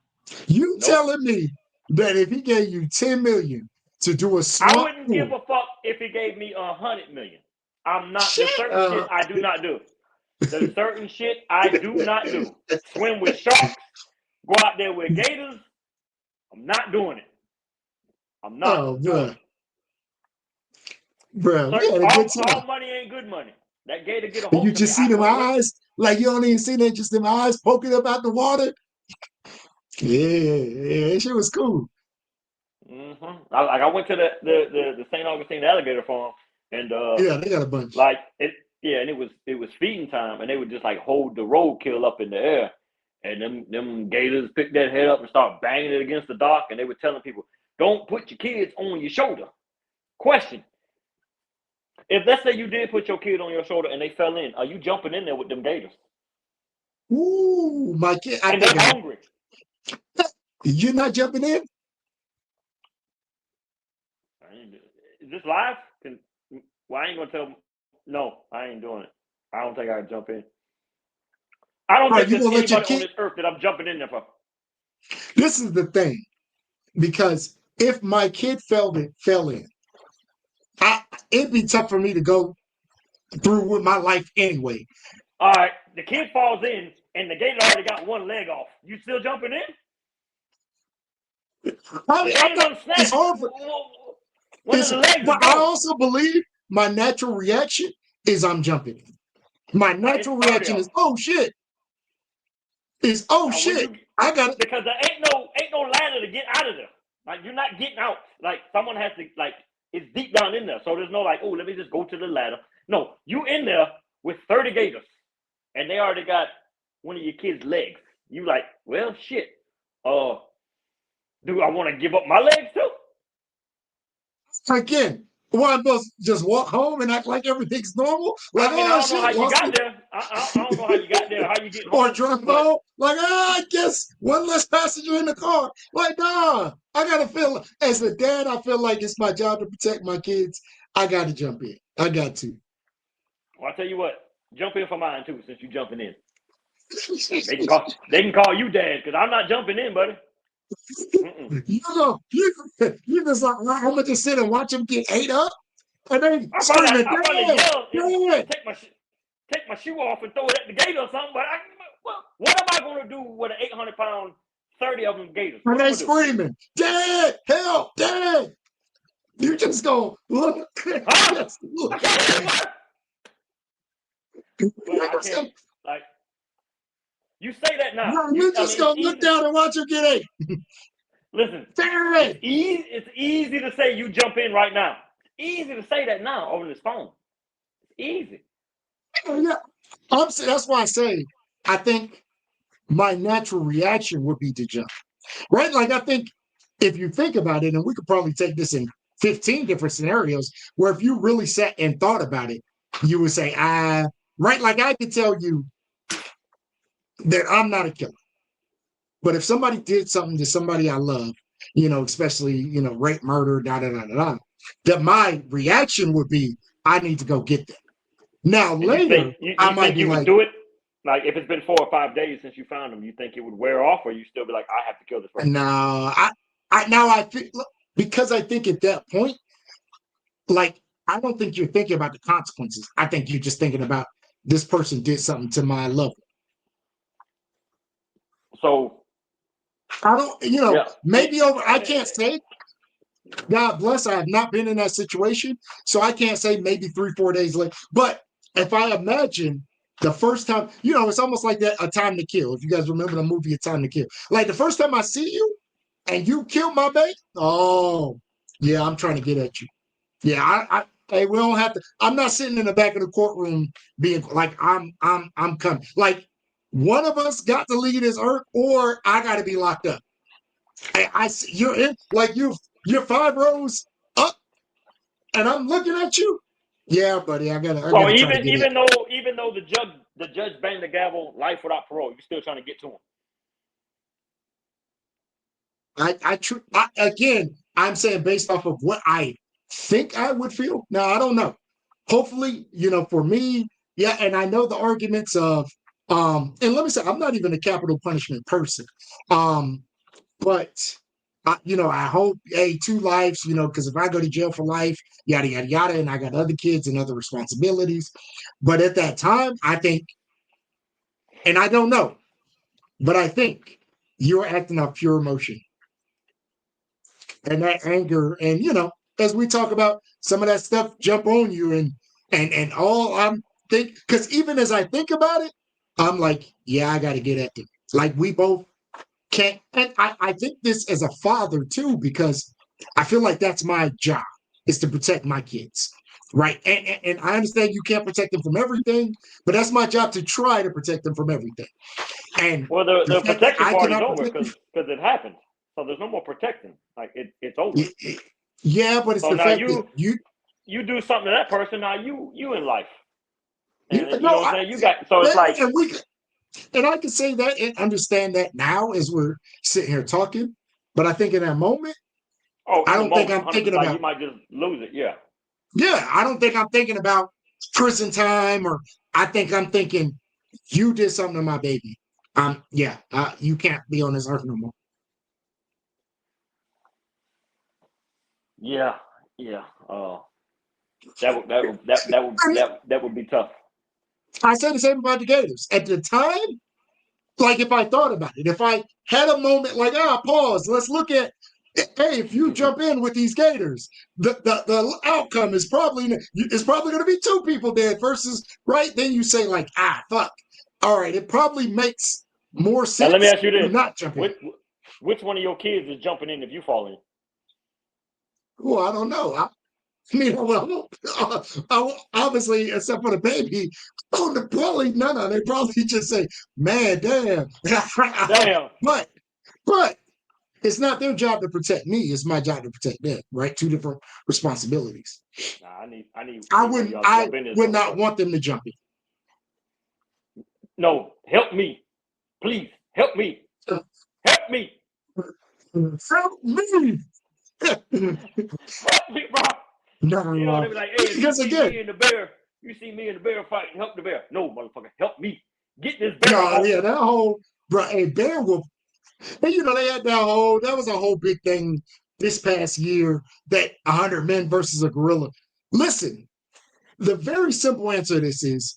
you Nope. telling me that if he gave you 10 million to do a I swamp wouldn't give tour, a fuck if he gave me 100 million. I'm not. There's shit, certain shit I do not do. There's certain shit I do not do. Swim with sharks. Go out there with gators. I'm not doing it. I'm not oh, doing bruh, it. bruh, we Certain had a good time. all money ain't good money. That gator get a And you hold of me. just see them Well, eyes, like you don't even see that, just them eyes poking up out the water. Yeah, that shit was cool. I went to the St. Augustine alligator farm, and Yeah, they got a bunch. like it, yeah, and it was feeding time, and they would just like hold the roadkill up in the air, and them gators picked that head up and start banging it against the dock, and they were telling people, don't put your kids on your shoulder. Question: if let's say you did put your kid on your shoulder and they fell in, are you jumping in there with them gators? Ooh, my kid, I And they think hungry. you're not jumping in? Is this live? Well, I ain't gonna tell. No, I ain't doing it. I don't think I can jump in. I don't Right, think you there's gonna let your anybody on kid? this earth that I'm jumping in there for. This is the thing. because if my kid fell in, it'd be tough for me to go through with my life anyway. All right, the kid falls in, and the gator already got one leg off. You still jumping in? I The mean, gator done it's snatched hard for one of the legs is but I gone. also believe my natural reaction is I'm jumping in. My It's natural 30 reaction of is, them. oh shit. Is oh Now when shit. you I got it. because there ain't no ladder to get out of there. Like you're not getting out. Like someone has to like it's deep down in there. So there's no like, oh, let me just go to the ladder. No, you in there with 30 gators, and they already got one of your kids' legs. You like, well, shit. Do I want to give up my legs too? Again, why I'm supposed to just walk home and act like everything's normal? Like, I mean, I oh don't know how shit, you lost got it. there. I don't know how you got there, how you get Or home, drive but home. Like, I guess one less passenger in the car. Like, nah. I gotta feel as a dad, I feel like it's my job to protect my kids. I gotta jump in. I got to. well, I tell you what, jump in for mine too, since you jumping in. They can call you dad because I'm not jumping in, buddy. Mm-mm. You just like, I'm gonna just sit and watch them get ate up and then screaming, I probably Dad, yell and Dad. take my shoe off and throw it at the gator or something. But what am I gonna do with an 800-pound, 30 of them gators? And What I'm they gonna do? screaming, Dad, help, Dad. You just go look, Huh? just look. I can't. But You I just can't. go, Like you say that now. no, you I just mean, it's go look easy. down and watch her get ate. Listen, it's Dad. easy. It's easy to say you jump in right now. It's easy to say that now over this phone. It's easy. Yeah. That's why I say I think my natural reaction would be to jump. Right? Like I think if you think about it, and we could probably take this in 15 different scenarios, where if you really sat and thought about it, you would say, right? Like I could tell you that I'm not a killer. But if somebody did something to somebody I love, especially, rape, murder, da da da da da, that my reaction would be, I need to go get them. Now And you think later, you, I you might think be you would like, do it? Like if it's been 4 or 5 days since you found them, you think it would wear off, or you still be like, I have to kill this person? no, now I think because I think at that point, like I don't think you're thinking about the consequences. I think you're just thinking about this person did something to my loved So one. I don't, yeah, maybe over. I can't say. God bless. I have not been in that situation, so I can't say maybe 3, 4 days later. But if I imagine the first time, it's almost like that. A Time to Kill. If you guys remember the movie A Time to Kill, like the first time I see you and you killed my baby. Oh, yeah, I'm trying to get at you. Yeah, hey, we don't have to. I'm not sitting in the back of the courtroom being like I'm coming. Like one of us got to leave this earth, or I got to be locked up. You're in like you're 5 rows up, and I'm looking at you. Yeah, buddy, I so gotta try to even get it. even though the judge banged the gavel, life without parole, you're still trying to get to him. Again, I'm saying based off of what I think I would feel. Now I don't know. Hopefully, for me, yeah, and I know the arguments of and let me say I'm not even a capital punishment person. Um, but I hope, hey, 2 lives, because if I go to jail for life, yada yada yada, and I got other kids and other responsibilities. But at that time, I think, and I don't know, but I think you're acting off pure emotion and that anger, and as we talk about some of that stuff jump on you, and all I'm think because even as I think about it, I'm like, yeah, I got to get at them. Like we both can't, and I think this as a father too, because I feel like that's my job is to protect my kids. Right. And I understand you can't protect them from everything, but that's my job to try to protect them from everything. And Well, the the fact that protection I part is cannot over protect them, because it happened. So there's no more protecting. Like it's over. yeah, but it's So the now fact that you do something to that person. Now you in life, and you no, know what I'm saying. You got so it's like and I can say that and understand that now as we're sitting here talking, but I think in that moment, oh, I in the don't think moment, I'm thinking 100%. Like you about. might just lose it. Yeah. Yeah, I don't think I'm thinking about prison time, or I think I'm thinking you did something to my baby. Yeah, you can't be on this earth no more. Yeah, yeah. That would be tough. I said the same about the Gators. At the time, like if I thought about it, if I had a moment like, pause, let's look at, hey, if you jump in with these Gators, the outcome is probably going to be two people dead versus right. Then you say like, fuck. All right, it probably makes more Now let me sense ask you to this: not jump in. which one of your kids is jumping in if you fall in? Well, I don't know. I mean, well, obviously, except for the baby, probably none of them. They probably just say, "Man, damn." Damn. but it's not their job to protect me. It's my job to protect them. Right? Two different responsibilities. Nah, I need one of y'all to I jump in this would though. not want them to jump No, help me, please, help me, help me, in. Help me! help me, bro. You know No, they be like, hey, if you because see again, me and the bear, fighting, help the bear. No, motherfucker, help me. Get this bear no, off yeah, me. that whole bro, a bear will. And they had that was a whole big thing this past year that 100 men versus a gorilla. Listen, the very simple answer to this is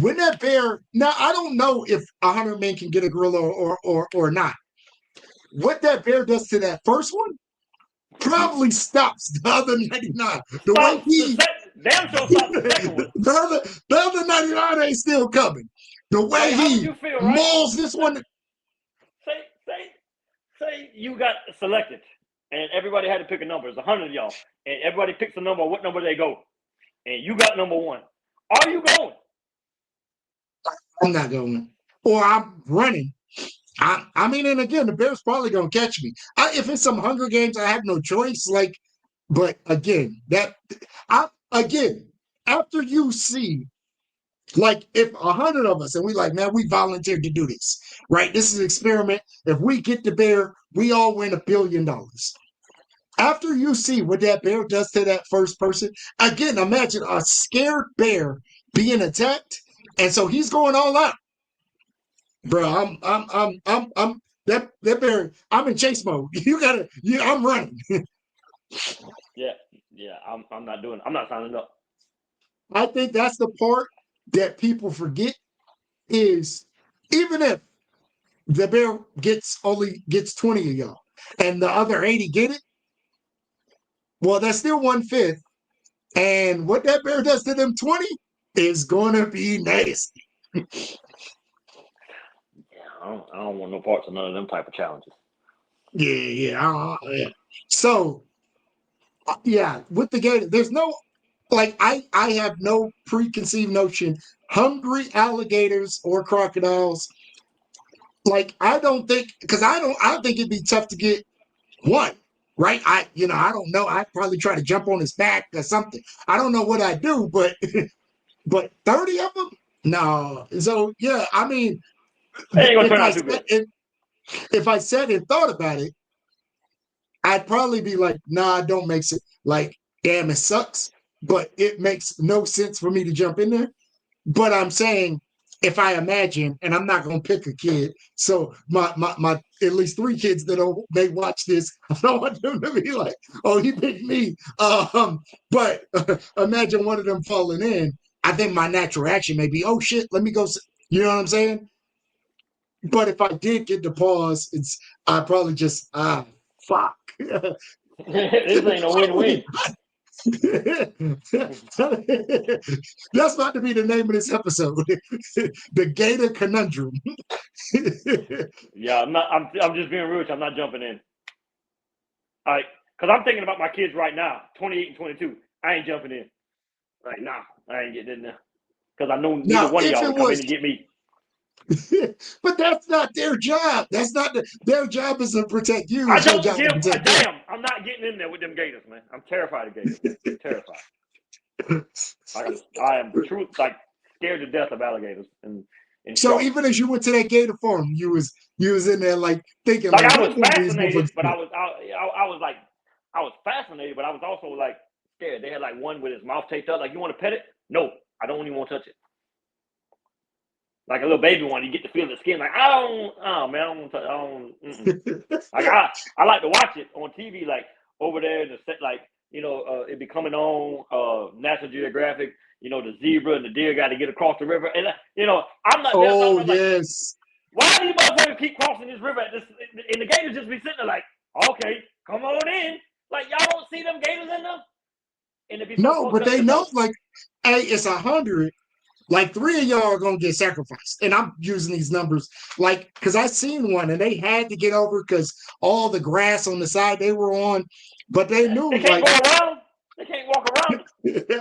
when that bear. Now I don't know if 100 men can get a gorilla or not. What that bear does to that first one probably stops the other 99. The way Stops the he second, damn sure stops the second one. the other 99 ain't still coming. The way Like, how would he you feel, right? mauls this one. Say you got selected, and everybody had to pick a number. It's 100 of y'all, and everybody picks a number. What number they go? And you got number one. Are you going? I'm not going. Or I'm running. I mean, and again, the Bears probably gonna catch me. If it's some Hunger Games, I have no choice. Like, but again, again after you see, like, if 100 of us and we like, man, we volunteered to do this, right? This is an experiment. If we get the bear, we all win $1 billion. After you see what that bear does to that first person, again, imagine a scared bear being attacked, and so he's going all out. Bro, I'm that bear. I'm in chase mode. I'm running. Yeah. I'm not doing. I'm not signing up. I think that's the part that people forget is even if the bear only gets 20 of y'all and the other 80 get it, well, that's still 1/5. And what that bear does to them 20 is gonna be nasty. Yeah, I don't want no parts of none of them type of challenges. Yeah. So yeah, with the gator, there's no like I have no preconceived notion. Hungry alligators or crocodiles, like I don't think because I think it'd be tough to get one. Right. I don't know. I'd probably try to jump on his back or something. I don't know what I do, but 30 of them? No. So yeah, I mean, It ain't gonna if turn I out too said good. if I said and thought about it, I'd probably be like, nah, don't make it. Like, damn, it sucks, but it makes no sense for me to jump in there. But I'm saying, if I imagine, and I'm not gonna pick a kid, so my at least 3 kids that may watch this, I don't want them to be like, oh, he picked me. But imagine one of them falling in. I think my natural action may be, oh shit, let me go. You know what I'm saying? But if I did get the pause, I probably just fuck. This ain't no win-win. That's about to be the name of this episode. The Gator Conundrum. Yeah, I'm just being real. I'm not jumping in. All right, because I'm thinking about my kids right now, 28 and 22. I ain't jumping in. Like, nah, I ain't getting in there because I know neither Now, one of if y'all it would come in was, and get me. but that's not their job. That's not their job is to protect you. I It's your don't job to give a protect them. damn. I'm not getting in there with them gators, man. I'm terrified of gators, man. Terrified. I am truth like scared to death of alligators and So sharks. even as you went to that Gator farm, you was in there like thinking Like like, I what was one of these fascinated, motherfuckers? but I was fascinated, but I was also like scared. They had like one with his mouth taped up. Like, you want to pet it? No, I don't even want to touch it. Like a little baby one, you get to feel the skin. Like, I don't. Oh man, I don't want to. I don't. Mm-mm. Like I like to watch it on TV. Like, over there in the set, like, it be coming on National Geographic. The zebra and the deer got to get across the river, and I'm not there, so Oh I'm like, yes. why do you motherfuckers keep crossing this river at this? And the gators just be sitting there like, okay, come on in. Like, y'all don't see them gators in them, and it be so No, fucked but up they because, know like, hey, it's 100. Like three of y'all are gonna get sacrificed, and I'm using these numbers like because I seen one and they had to get over because all the grass on the side they were on, but they they knew can't like go around. They can't walk around.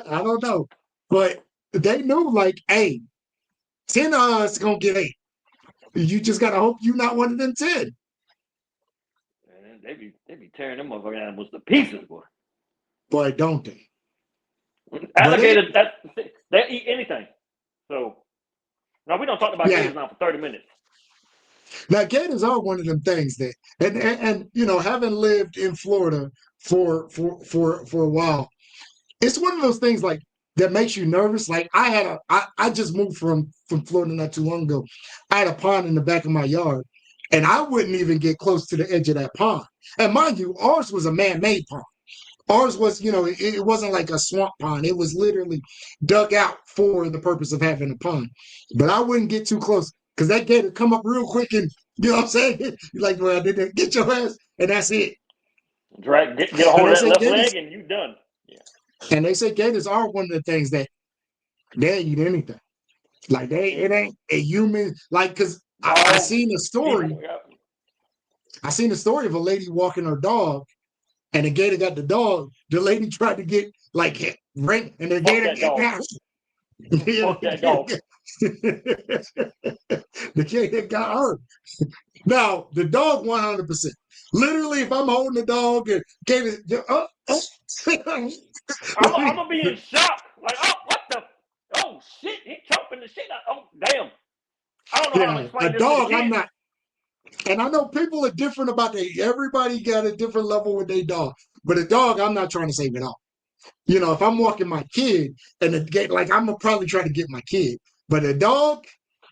I don't know, but they knew like, hey, 10 of us gonna get 8. You just gotta hope you're not one of them 10. Man, they be tearing them motherfucking animals to pieces, boy. Boy, don't they? But Alligators, they eat anything. So now we don't talk about yeah, gators now for 30 minutes. now gators are one of them things that, and having lived in Florida for a while, it's one of those things like that makes you nervous. Like I just moved from Florida not too long ago. I had a pond in the back of my yard, and I wouldn't even get close to the edge of that pond. And mind you, ours was a man-made pond. Ours was, it wasn't like a swamp pond. It was literally dug out for the purpose of having a pond. But I wouldn't get too close because that gator come up real quick and you know what I'm saying? You're like, well, did they get your ass? And that's it. Get a And hold they of that say left gators, leg and you done. Yeah. and they say gators are one of the things that they eat anything. Like it ain't a human like because I Dogs, seen a people. story. Yeah. I seen a story of a lady walking her dog, and the gator got the dog. The lady tried to get like hit, right, and the Fuck gator that dog. yeah, Fuck that dog. the gator got hurt. Now the dog 100%. Literally, if I'm holding the dog and gator, I'm gonna be in shock. Like, oh, what the? Oh shit, he chopping the shit out. Oh damn. I don't know how to yeah, a explain this to the dog. I'm kids. not. And I know people are different about they. Everybody got a different level with their dog. But a dog, I'm not trying to save it all. If I'm walking my kid and the gate, like I'm gonna probably try to get my kid. But a dog,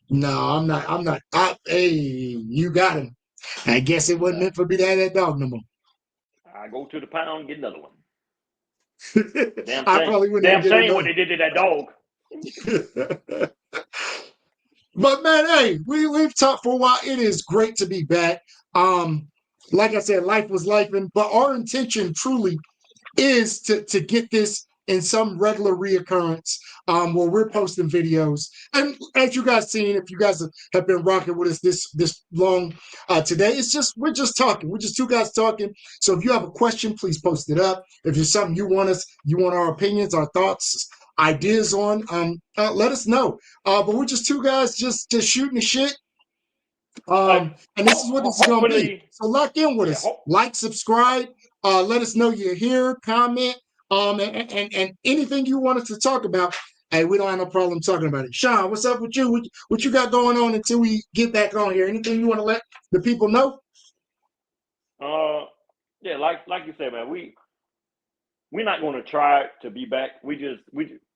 no, I'm not. I'm not. Hey, you got him. I guess it wasn't meant for me to have that dog no more. I go to the pound and get another one. Damn I shame. probably wouldn't even Damn get shame what another. they did to that dog. But man, hey, we've talked for a while. It is great to be back. Um, like I said, life was life, but our intention truly is to get this in some regular reoccurrence where we're posting videos. And as you guys seen, if you guys have been rocking with us this long today, it's just we're just talking. We're just two guys talking. So if you have a question, please post it up. If there's something you want our opinions, our thoughts, ideas on, let us know. But we're just two guys just shooting the shit. Like, And this is what this is gonna be. hopefully, So lock in with yeah. us. Like, subscribe, let us know you're here, comment, and anything you want us to talk about. Hey, we don't have no problem talking about it. Sean, what's up with you? What you got going on until we get back on here? Anything you want to let the people know? Uh, yeah, like you said, man, we're not going to try to be back. We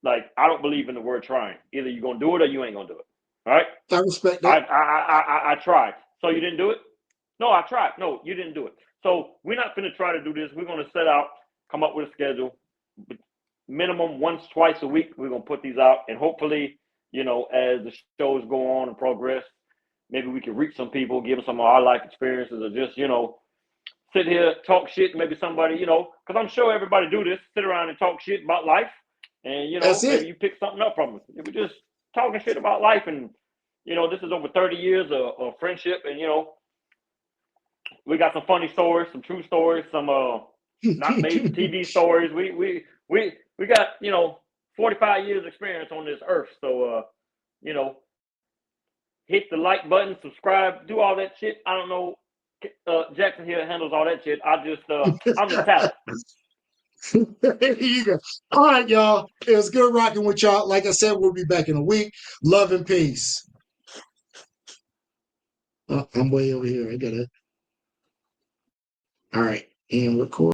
like, I don't believe in the word trying. Either you're gonna do it or you ain't gonna do it. All right. I respect I that. I I tried. So you didn't do it? No, I tried. No, you didn't do it. So we're not going to try to do this. We're going to set out, come up with a schedule. Minimum once, twice a week, we're going to put these out. And hopefully, as the shows go on and progress, maybe we can reach some people, give them some of our life experiences, or just, sit here, talk shit. Maybe somebody, because I'm sure everybody do this, sit around and talk shit about life. And, That's maybe it. you pick something up from us. If we're just talking shit about life, and this is over 30 years of friendship, and we got some funny stories, some true stories, some not made for TV stories. We got 45 years experience on this earth, so you know hit the like button, subscribe, do all that shit. I don't know. Jackson here handles all that shit. I'm the talent. There you go. All right, y'all. It was good rocking with y'all. Like I said, we'll be back in a week. Love and peace. I'm way over here. I got it. All right. And record.